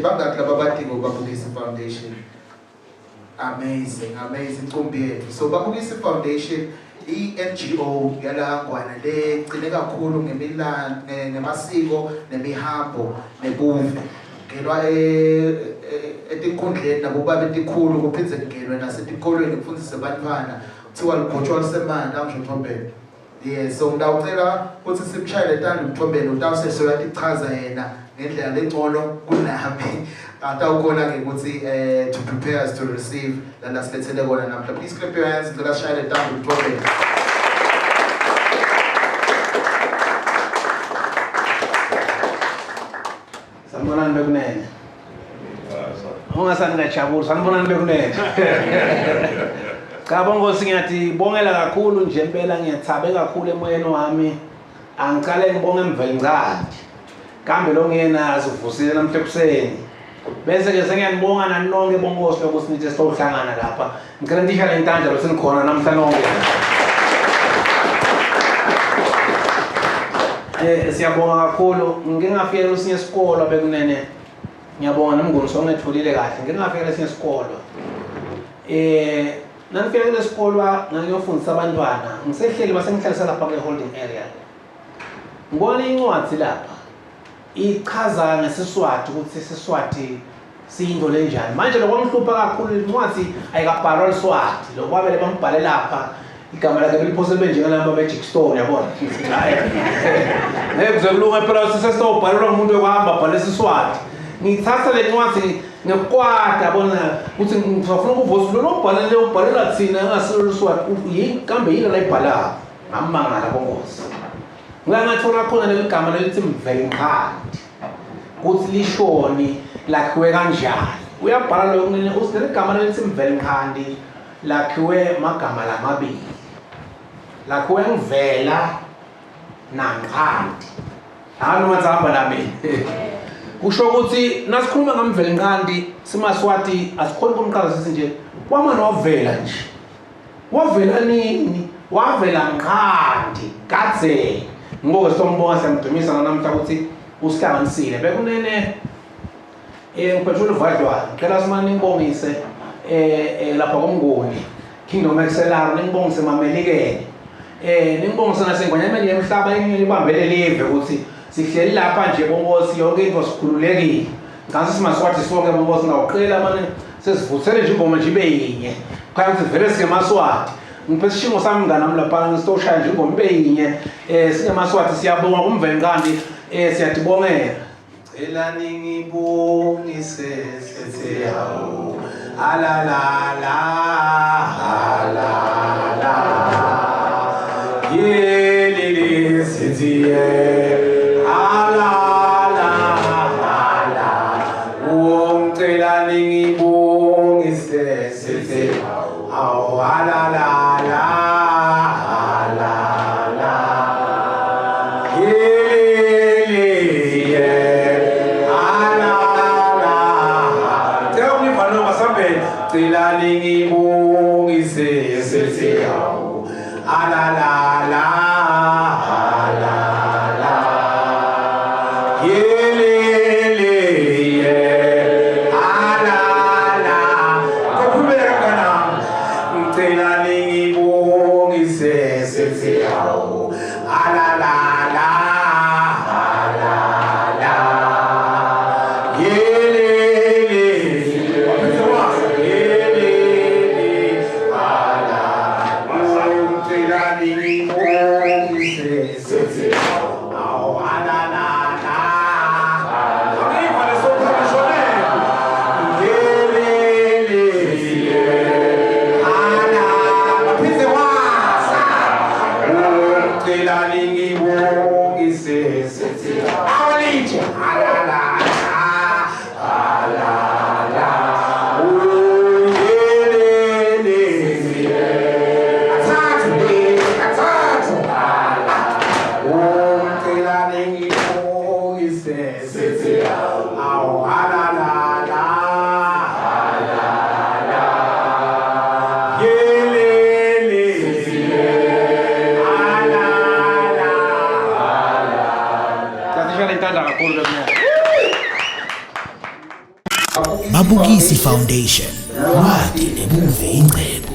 Bangaki laba badinga Babukisi Foundation? Amazing Nkumbi yethu. So Babukisi Foundation i-NGO yalangwana le gcine kakhulu ngemasiko nemihambo nebuve. Ngelwa etinkundleni nabo baba etikhulu kuphindze kungenwe nasetikolweni kufundisa abantwana kuthiwa likhotshwa lisemani la ngisho Mthombeni. Yes, so ngidawucela ukuthi simshayele tanda uMthombeni utawusesola tichaza yena ngendlela lengcono kunami. Atawukhona ke ukuthi to prepare us to receive lana silethele kona namhla. Please clap your hands ngicela sishayele tanda uMthombeni. Sanibonani bekunene. Ungasani ngajabula, sanibonani bekunene. Cha bongosi ngiyathi bongela kakhulu nje impela ngiyathabe kakhulu emoyeni wami. Angicale ngibonge Mvelinqadi. Kambe lo ngenazi uvusile namhla ekuseni. Bese ke sengiyanibonga nani nonke bongosi lokuthi nithi sizohlangana lapha. Ngicela ndisha le ntandla lo senikhona namhla nonke. Siyabonga kakhulu. Ngike ngafika kwesinye isikolo bekunene. Ngiyabonga nomnguni songethulile kahle. Ngike ngafika kwesinye isikolo. Nangifika kule sikolo ngiyofundisa abantwana. Ngisehleli base ngihlalisa lapha kule holding area. Ngibona incwadi lapha. Ichaza ngesiswati ukuthi isiswati siyinto lenjani. Manje lokho ngihlupha kakhulu incwadi ayikabhalwa iswati. Lokho babele bambhale lapha. Igama lakhe beliphose benjengalamba magic stone yabona. Kuzokulunga phela sesizobhalelwa umuntu okuhamba bhala isiswati. Ngithatha le ncwadi ngekwada yabona ukuthi ngifuna ukuvusa lo nobhala le ubhalela thina ngasilo iswati kambe yini la ibhala ngamangala bongosi. Ngiyangathola khona leli gama lelithi Mvelinqadi. Kuthi lishoni lakhiwe kanjani. Uyabhala lo kunene uthi leli gama lelithi Mvelinqadi lakhiwe magama lamabili. Lakhiwe ngivela naNqadi. Hayi noma zihamba nami. Kusho ukuthi nasikhuluma ngaMvelinqadi simaswati asikhona ukumqala sithi nje kwamanje wavela nje. Wavela nini? Wavela Nqadi kadze. Ngoba sombonga siyamdumisa namhla ukuthi usihlanganisile. Bekunene ngiphethe uvadlwana. Ngicela simani ngibongise lapha komnguni. Kingdom Excellar ngibongise mamelikene. Ngibongise nasengonyameni yemhlaba engibambele live ukuthi sihleli lapha nje bongosi yonke into sikhululekile. Ngase simaswathi sonke bongosi ngawuqela manje sesivuthele nje ingoma nje ibe yinye. Khaya ukuthi vele singemaswathi. Ngiphe isishingo sami nganami lapha ngisitoshaya nje ingoma ibe yinye. Singemaswathi siyabonga kuMvelinqadi siyadibongela. Elani ngibongise sethe yawo. Ala la la ala la. Yelele sethe Babukisi Foundation, lwati nebuve ingcebo.